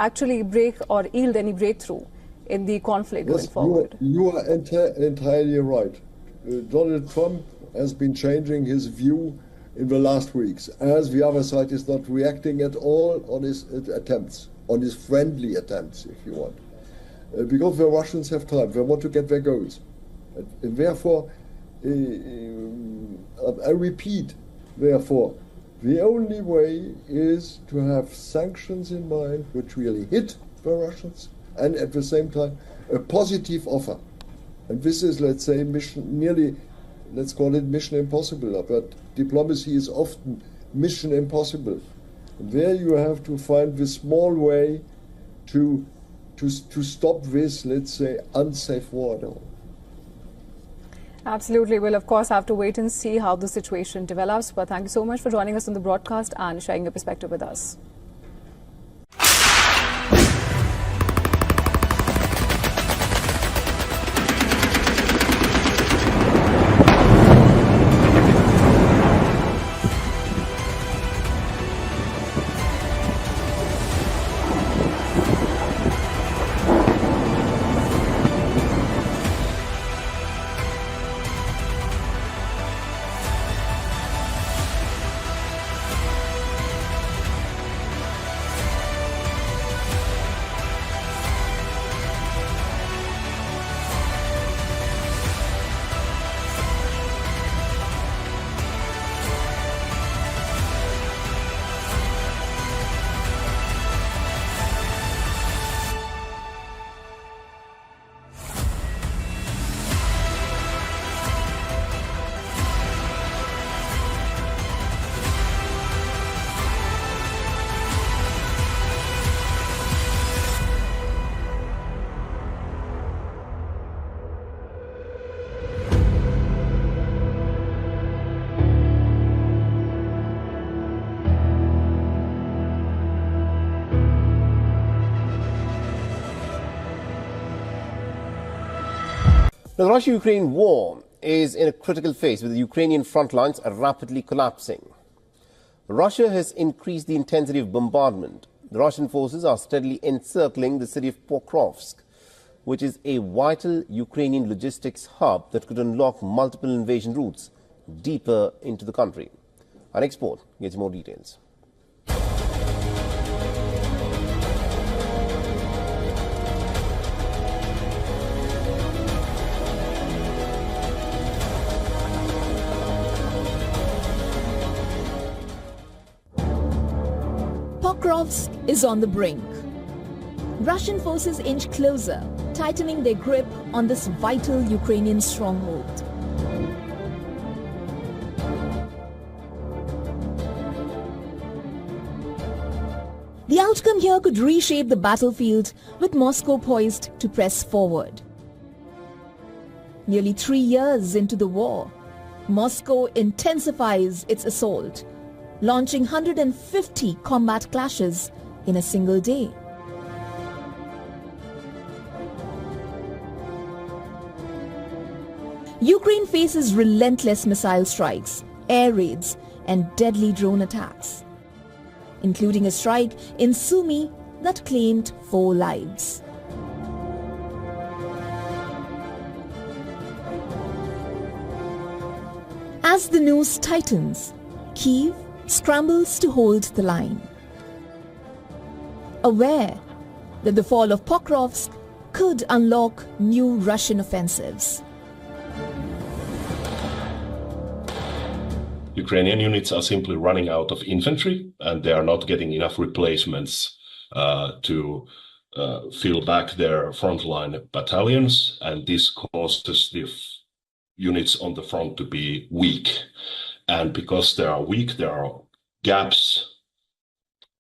actually break or yield any breakthrough in the conflict going forward? You are entirely right. Donald Trump has been changing his view in the last weeks, as the other side is not reacting at all on his attempts, on his friendly attempts, if you want. Because the Russians have time, they want to get their goals. And therefore, I repeat, therefore, the only way is to have sanctions in mind which really hit the Russians, and at the same time, a positive offer. And this is, let's say, let's call it mission impossible, but diplomacy is often mission impossible. And there you have to find the small way to stop this, let's say, unsafe war at all. Absolutely. We'll, of course, have to wait and see how the situation develops. But thank you so much for joining us on the broadcast and sharing your perspective with us. The Russia-Ukraine war is in a critical phase, with the Ukrainian front lines rapidly collapsing. Russia has increased the intensity of bombardment. The Russian forces are steadily encircling the city of Pokrovsk, which is a vital Ukrainian logistics hub that could unlock multiple invasion routes deeper into the country. Our next report gets more details. Pokrovsk is on the brink. Russian forces inch closer, tightening their grip on this vital Ukrainian stronghold. The outcome here could reshape the battlefield, with Moscow poised to press forward. Nearly 3 years into the war, Moscow intensifies its assault, launching 150 combat clashes in a single day. Ukraine faces relentless missile strikes, air raids, and deadly drone attacks, including a strike in Sumy that claimed 4 lives. As the news tightens, Kyiv scrambles to hold the line, aware that the fall of Pokrovsk could unlock new Russian offensives. Ukrainian units are simply running out of infantry, and they are not getting enough replacements to fill back their frontline battalions, and this causes the units on the front to be weak. And because they are weak, there are gaps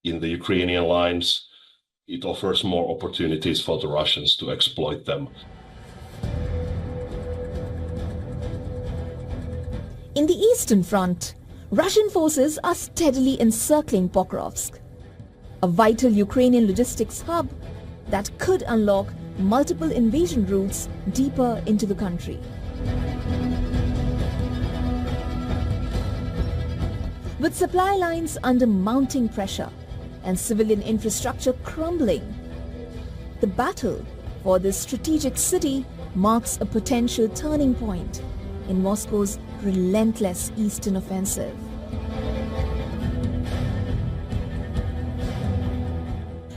in the Ukrainian lines. It offers more opportunities for the Russians to exploit them. In the Eastern Front, Russian forces are steadily encircling Pokrovsk, a vital Ukrainian logistics hub that could unlock multiple invasion routes deeper into the country. With supply lines under mounting pressure, and civilian infrastructure crumbling. The battle for this strategic city marks a potential turning point in Moscow's relentless eastern offensive.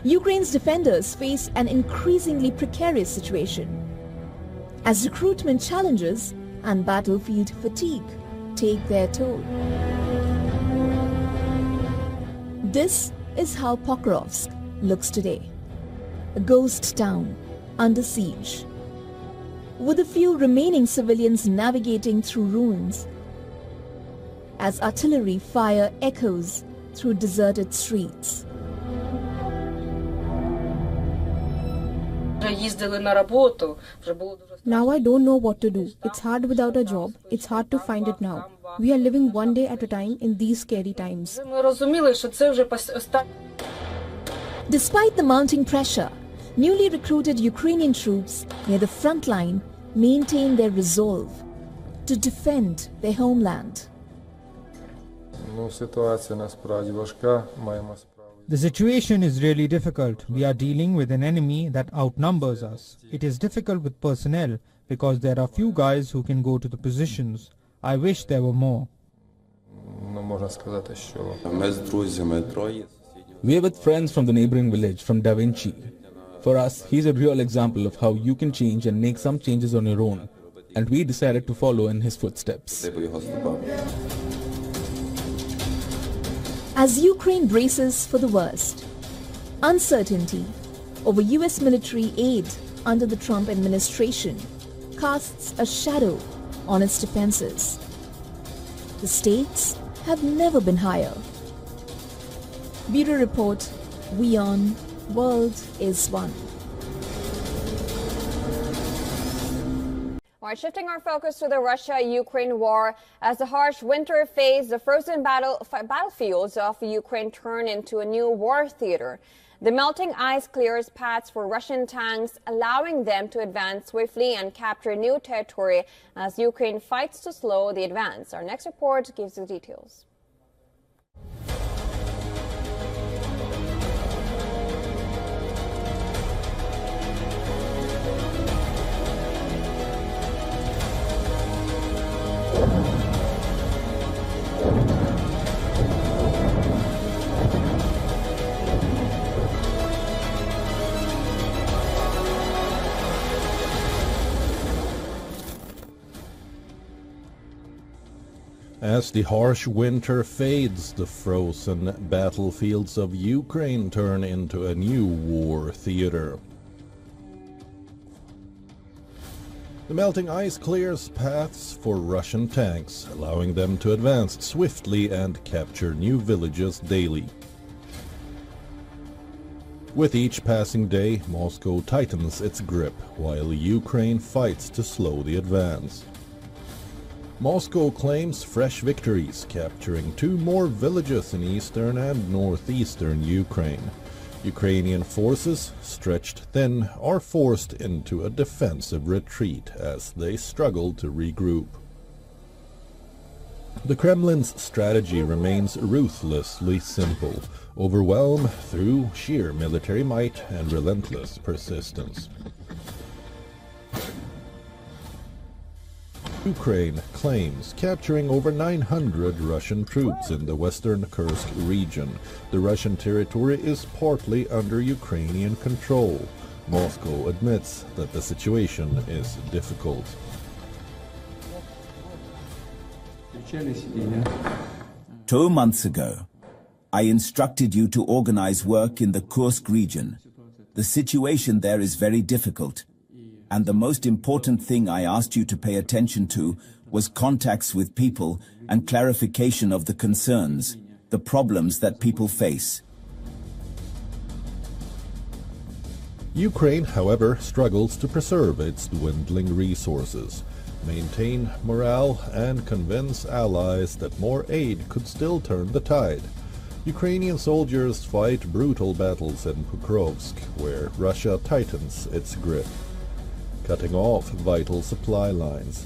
Ukraine's defenders face an increasingly precarious situation as recruitment challenges and battlefield fatigue take their toll. This is how Pokrovsk looks today, a ghost town under siege, with a few remaining civilians navigating through ruins as artillery fire echoes through deserted streets. Now I don't know what to do. It's hard without a job. It's hard to find it now. We are living one day at a time in these scary times. Despite the mounting pressure, newly recruited Ukrainian troops near the front line maintain their resolve to defend their homeland. The situation is really difficult. We are dealing with an enemy that outnumbers us. It is difficult with personnel because there are few guys who can go to the positions. I wish there were more. We are with friends from the neighboring village, from Da Vinci. For us, he's a real example of how you can change and make some changes on your own. And we decided to follow in his footsteps. As Ukraine braces for the worst, uncertainty over US military aid under the Trump administration casts a shadow on its defenses. The stakes have never been higher. Bureau Report, WION World is One. All right, shifting our focus to the Russia-Ukraine war. As the harsh winter phase, the frozen battlefields of Ukraine turn into a new war theater. The melting ice clears paths for Russian tanks, allowing them to advance swiftly and capture new territory as Ukraine fights to slow the advance. Our next report gives the details. As the harsh winter fades, the frozen battlefields of Ukraine turn into a new war theater. The melting ice clears paths for Russian tanks, allowing them to advance swiftly and capture new villages daily. With each passing day, Moscow tightens its grip, while Ukraine fights to slow the advance. Moscow claims fresh victories, capturing 2 more villages in eastern and northeastern Ukraine. Ukrainian forces, stretched thin, are forced into a defensive retreat as they struggle to regroup. The Kremlin's strategy remains ruthlessly simple: overwhelm through sheer military might and relentless persistence. Ukraine claims capturing over 900 Russian troops in the western Kursk region. The Russian territory is partly under Ukrainian control. Moscow admits that the situation is difficult. 2 months ago, I instructed you to organize work in the Kursk region. The situation there is very difficult. And the most important thing I asked you to pay attention to was contacts with people and clarification of the concerns, the problems that people face. Ukraine, however, struggles to preserve its dwindling resources, maintain morale, and convince allies that more aid could still turn the tide. Ukrainian soldiers fight brutal battles in Pokrovsk, where Russia tightens its grip, cutting off vital supply lines.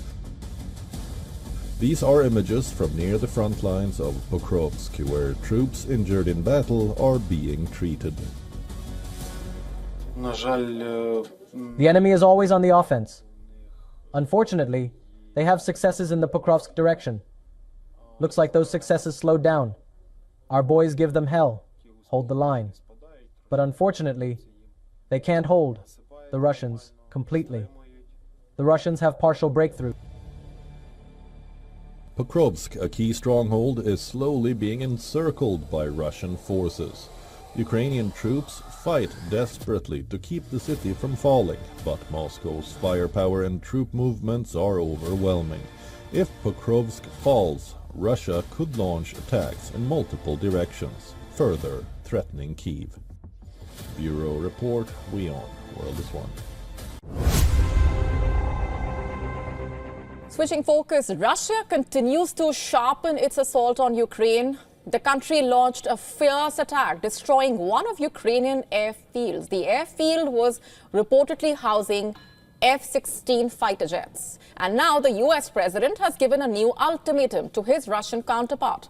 These are images from near the front lines of Pokrovsk, where troops injured in battle are being treated. The enemy is always on the offense. Unfortunately, they have successes in the Pokrovsk direction. Looks like those successes slowed down. Our boys give them hell, hold the line. But unfortunately, they can't hold the Russians completely. The Russians have partial breakthrough. Pokrovsk, a key stronghold, is slowly being encircled by Russian forces. Ukrainian troops fight desperately to keep the city from falling, but Moscow's firepower and troop movements are overwhelming. If Pokrovsk falls, Russia could launch attacks in multiple directions, further threatening Kyiv. Bureau Report, WION, World is One. Switching focus, Russia continues to sharpen its assault on Ukraine. The country launched a fierce attack, destroying one of Ukrainian airfields. The airfield was reportedly housing F-16 fighter jets. And now the US president has given a new ultimatum to his Russian counterpart.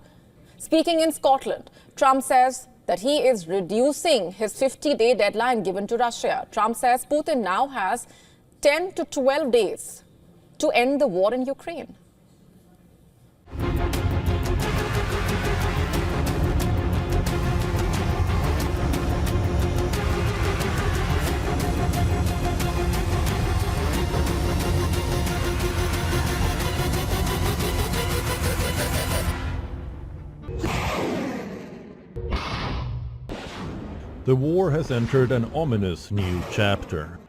Speaking in Scotland, Trump says that he is reducing his 50-day deadline given to Russia. Trump says Putin now has 10 to 12 days to end the war in Ukraine. The war has entered an ominous new chapter.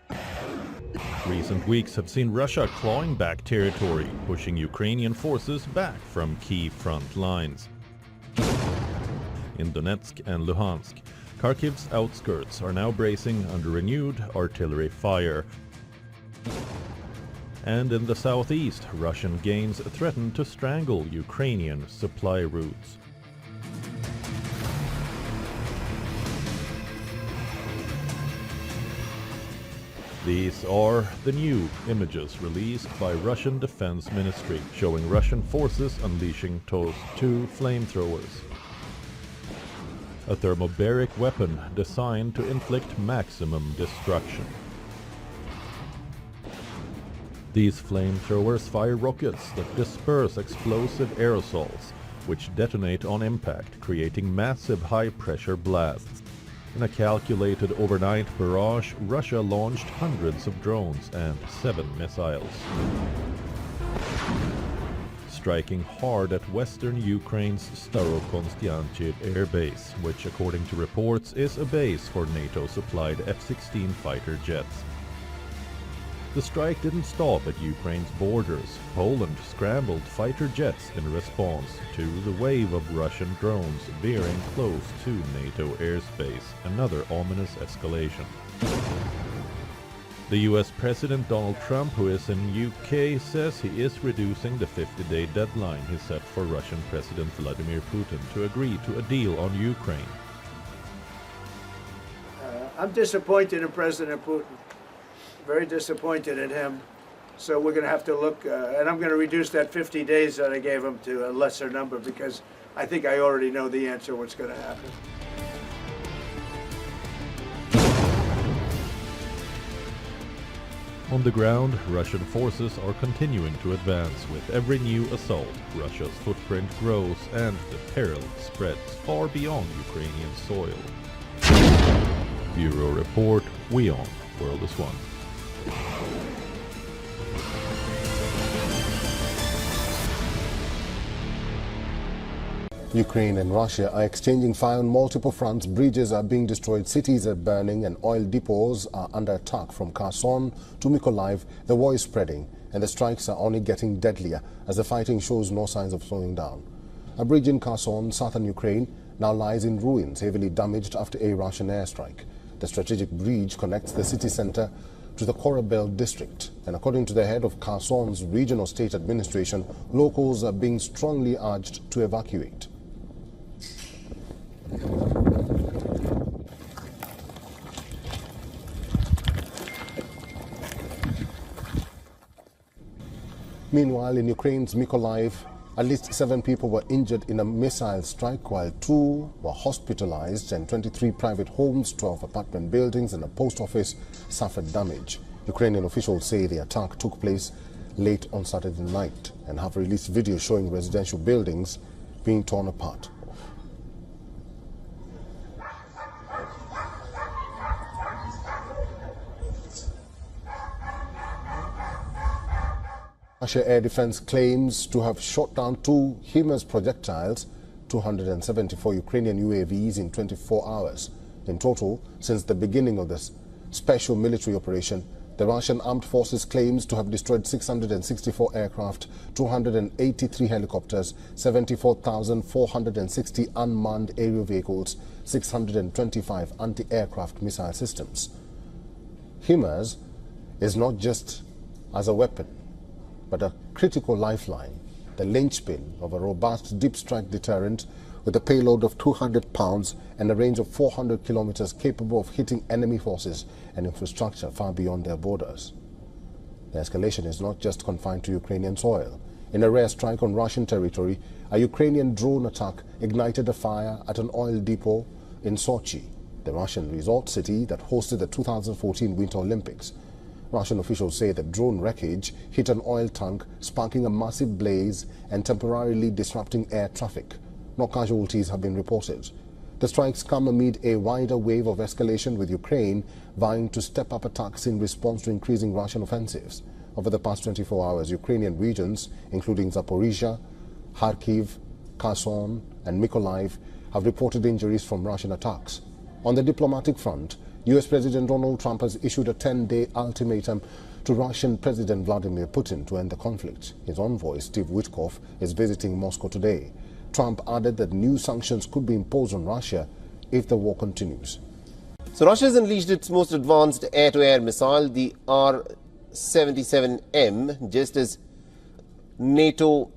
Recent weeks have seen Russia clawing back territory, pushing Ukrainian forces back from key front lines. In Donetsk and Luhansk, Kharkiv's outskirts are now bracing under renewed artillery fire. And in the southeast, Russian gains threaten to strangle Ukrainian supply routes. These are the new images released by Russian Defense Ministry, showing Russian forces unleashing TOS-2 flamethrowers, a thermobaric weapon designed to inflict maximum destruction. These flamethrowers fire rockets that disperse explosive aerosols, which detonate on impact, creating massive high-pressure blasts. In a calculated overnight barrage, Russia launched hundreds of drones and 7 missiles, striking hard at western Ukraine's Starokonstiantiev air base, which according to reports is a base for NATO-supplied F-16 fighter jets. The strike didn't stop at Ukraine's borders. Poland scrambled fighter jets in response to the wave of Russian drones veering close to NATO airspace, another ominous escalation. The US President Donald Trump, who is in UK, says he is reducing the 50-day deadline he set for Russian President Vladimir Putin to agree to a deal on Ukraine. I'm disappointed in President Putin. Very disappointed in him. So we're going to have to look, and I'm going to reduce that 50 days that I gave him to a lesser number because I think I already know the answer what's going to happen. On the ground, Russian forces are continuing to advance. With every new assault, Russia's footprint grows and the peril spreads far beyond Ukrainian soil. Bureau Report, WION, World is One. Ukraine and Russia are exchanging fire on multiple fronts. Bridges are being destroyed, cities are burning, and oil depots are under attack from Kherson to Mykolaiv. The war is spreading, and the strikes are only getting deadlier as the fighting shows no signs of slowing down. A bridge in Kherson, southern Ukraine, now lies in ruins, heavily damaged after a Russian airstrike. The strategic bridge connects the city center to the Korabel district, and according to the head of Kherson's regional state administration, locals are being strongly urged to evacuate. Meanwhile, in Ukraine's Mykolaiv, at least 7 people were injured in a missile strike, while 2 were hospitalized and 23 private homes, 12 apartment buildings and a post office suffered damage. Ukrainian officials say the attack took place late on Saturday night and have released video showing residential buildings being torn apart. Russia Air Defense claims to have shot down 2 HIMARS projectiles, 274 Ukrainian UAVs in 24 hours. In total, since the beginning of this special military operation, the Russian Armed Forces claims to have destroyed 664 aircraft, 283 helicopters, 74,460 unmanned aerial vehicles, 625 anti-aircraft missile systems. HIMARS is not just as a weapon, but a critical lifeline, the linchpin of a robust deep strike deterrent with a payload of 200 pounds and a range of 400 kilometers capable of hitting enemy forces and infrastructure far beyond their borders. The escalation is not just confined to Ukrainian soil. In a rare strike on Russian territory, a Ukrainian drone attack ignited a fire at an oil depot in Sochi, the Russian resort city that hosted the 2014 Winter Olympics. Russian officials say the drone wreckage hit an oil tank, sparking a massive blaze and temporarily disrupting air traffic. No casualties have been reported. The strikes come amid a wider wave of escalation, with Ukraine vying to step up attacks in response to increasing Russian offensives. Over the past 24 hours, Ukrainian regions, including Zaporizhia, Kharkiv, Kherson and Mykolaiv, have reported injuries from Russian attacks. On the diplomatic front, U.S. President Donald Trump has issued a 10-day ultimatum to Russian President Vladimir Putin to end the conflict. His envoy, Steve Witkoff, is visiting Moscow today. Trump added that new sanctions could be imposed on Russia if the war continues. So Russia has unleashed its most advanced air-to-air missile, the R-77M, just as NATO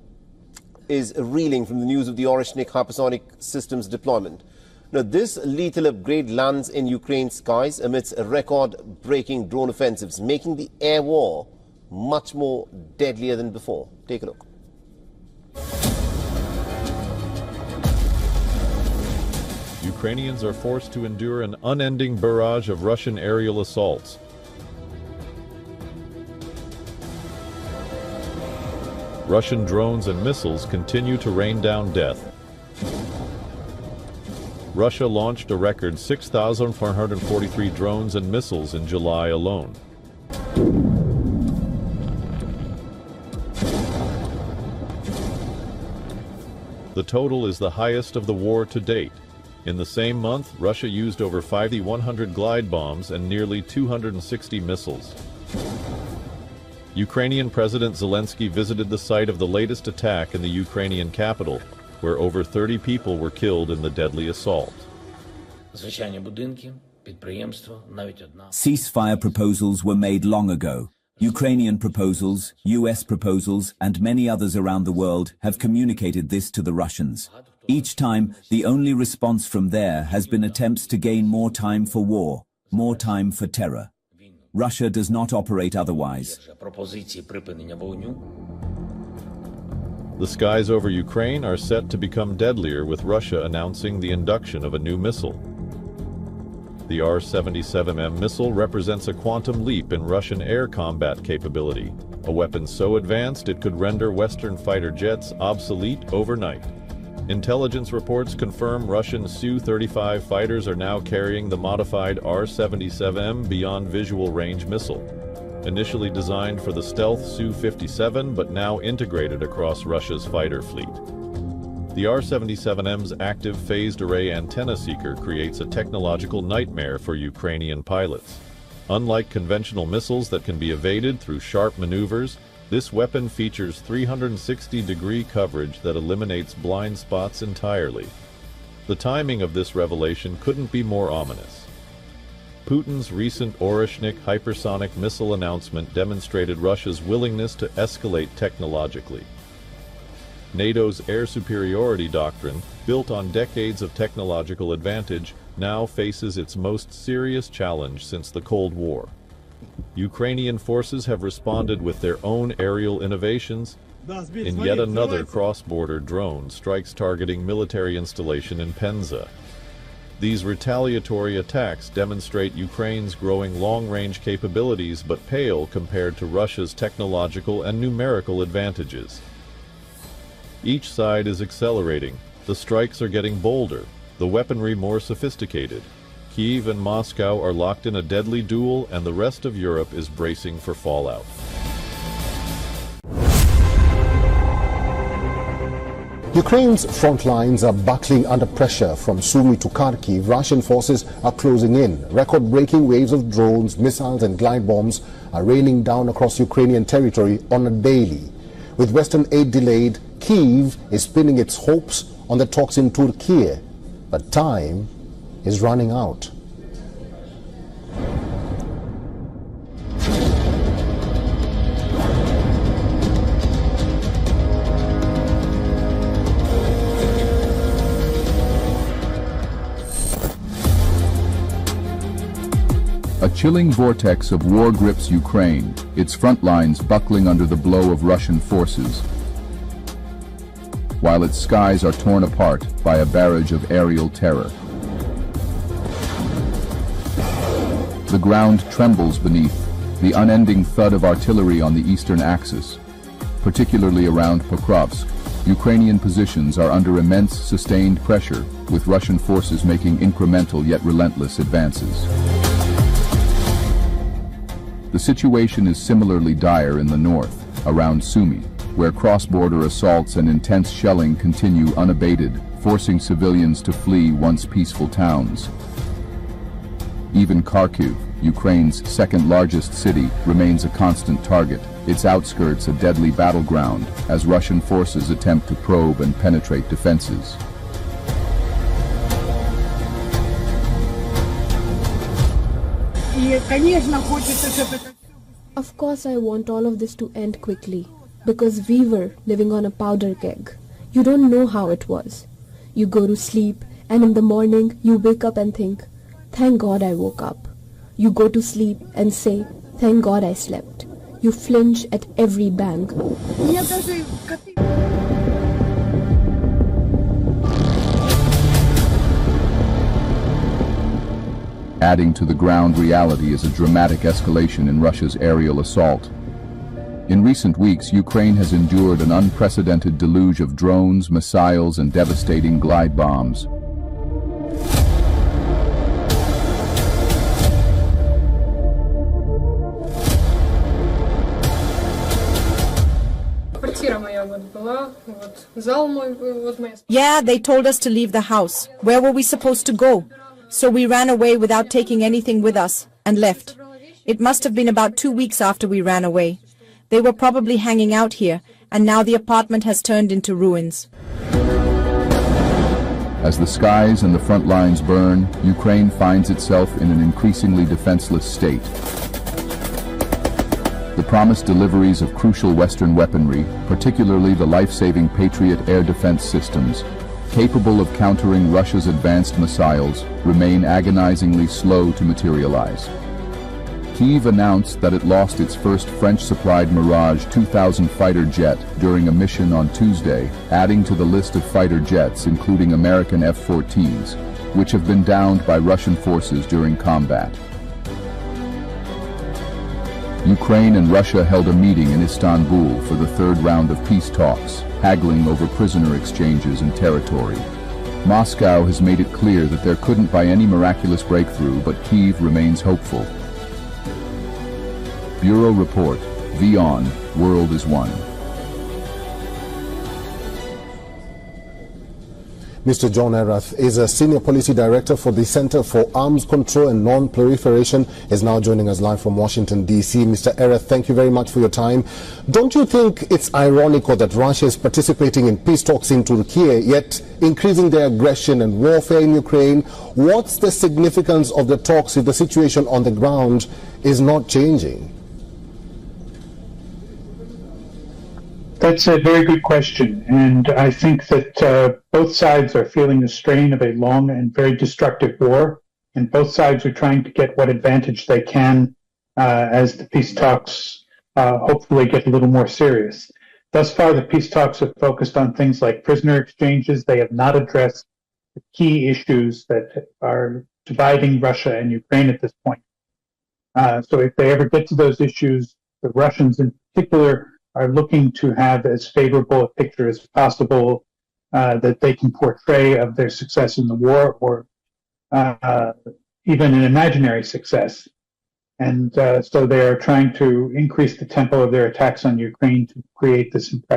is reeling from the news of the Oreshnik hypersonic systems deployment. Now, this lethal upgrade lands in Ukraine's skies amidst record-breaking drone offensives, making the air war much more deadlier than before. Take a look. Ukrainians are forced to endure an unending barrage of Russian aerial assaults. Russian drones and missiles continue to rain down death. Russia launched a record 6,443 drones and missiles in July alone. The total is the highest of the war to date. In the same month, Russia used over 5,100 glide bombs and nearly 260 missiles. Ukrainian President Zelensky visited the site of the latest attack in the Ukrainian capital, where over 30 people were killed in the deadly assault. Ceasefire proposals were made long ago. Ukrainian proposals, US proposals, and many others around the world have communicated this to the Russians. Each time, the only response from there has been attempts to gain more time for war, more time for terror. Russia does not operate otherwise. The skies over Ukraine are set to become deadlier, with Russia announcing the induction of a new missile. The R-77M missile represents a quantum leap in Russian air combat capability, a weapon so advanced it could render Western fighter jets obsolete overnight. Intelligence reports confirm Russian Su-35 fighters are now carrying the modified R-77M beyond visual range missile. Initially designed for the stealth Su-57, but now integrated across Russia's fighter fleet. The R-77M's active phased array antenna seeker creates a technological nightmare for Ukrainian pilots. Unlike conventional missiles that can be evaded through sharp maneuvers, this weapon features 360-degree coverage that eliminates blind spots entirely. The timing of this revelation couldn't be more ominous. Putin's recent Oreshnik hypersonic missile announcement demonstrated Russia's willingness to escalate technologically. NATO's air superiority doctrine, built on decades of technological advantage, now faces its most serious challenge since the Cold War. Ukrainian forces have responded with their own aerial innovations in yet another cross-border drone strikes targeting military installation in Penza. These retaliatory attacks demonstrate Ukraine's growing long-range capabilities but pale compared to Russia's technological and numerical advantages. Each side is accelerating. The strikes are getting bolder, the weaponry more sophisticated. Kyiv and Moscow are locked in a deadly duel, and the rest of Europe is bracing for fallout. Ukraine's front lines are buckling under pressure. From Sumy to Kharkiv, Russian forces are closing in. Record-breaking waves of drones, missiles and glide bombs are raining down across Ukrainian territory on a daily. With Western aid delayed, Kyiv is pinning its hopes on the talks in Turkey. But time is running out. A chilling vortex of war grips Ukraine, its front lines buckling under the blow of Russian forces, while its skies are torn apart by a barrage of aerial terror. The ground trembles beneath the unending thud of artillery on the eastern axis, particularly around Pokrovsk. Ukrainian positions are under immense sustained pressure, with Russian forces making incremental yet relentless advances. The situation is similarly dire in the north, around Sumy, where cross-border assaults and intense shelling continue unabated, forcing civilians to flee once peaceful towns. Even Kharkiv, Ukraine's second-largest city, remains a constant target, its outskirts a deadly battleground, as Russian forces attempt to probe and penetrate defenses. Of course I want all of this to end quickly, because we were living on a powder keg. You don't know how it was. You go to sleep, and in the morning you wake up and think, thank God I woke up. You go to sleep and say, thank God I slept. You flinch at every bang. Adding to the ground reality is a dramatic escalation in Russia's aerial assault. In recent weeks, Ukraine has endured an unprecedented deluge of drones, missiles, and devastating glide bombs. Yeah, they told us to leave the house. Where were we supposed to go? So we ran away without taking anything with us and left. It must have been about 2 weeks after we ran away. They were probably hanging out here, and now the apartment has turned into ruins. As the skies and the front lines burn, Ukraine finds itself in an increasingly defenseless state. The promised deliveries of crucial Western weaponry, particularly the life-saving Patriot air defense systems, capable of countering Russia's advanced missiles, remain agonizingly slow to materialize. Kyiv announced that it lost its first French-supplied Mirage 2000 fighter jet during a mission on Tuesday, adding to the list of fighter jets including American F-14s, which have been downed by Russian forces during combat. Ukraine and Russia held a meeting in Istanbul for the third round of peace talks, haggling over prisoner exchanges and territory. Moscow has made it clear that there couldn't be any miraculous breakthrough, but Kyiv remains hopeful. Bureau Report, WION, World is One. Mr. John Erath is a Senior Policy Director for the Center for Arms Control and Non-Proliferation, is now joining us live from Washington, D.C. Mr. Erath, thank you very much for your time. Don't you think it's ironical that Russia is participating in peace talks in Turkey, yet increasing their aggression and warfare in Ukraine? What's the significance of the talks if the situation on the ground is not changing? That's a very good question, and I think that both sides are feeling the strain of a long and very destructive war, and both sides are trying to get what advantage they can as the peace talks hopefully get a little more serious. Thus far, the peace talks have focused on things like prisoner exchanges. They have not addressed the key issues that are dividing Russia and Ukraine at this point. So if they ever get to those issues, the Russians in particular are looking to have as favorable a picture as possible that they can portray of their success in the war, or even an imaginary success. And so they are trying to increase the tempo of their attacks on Ukraine to create this impression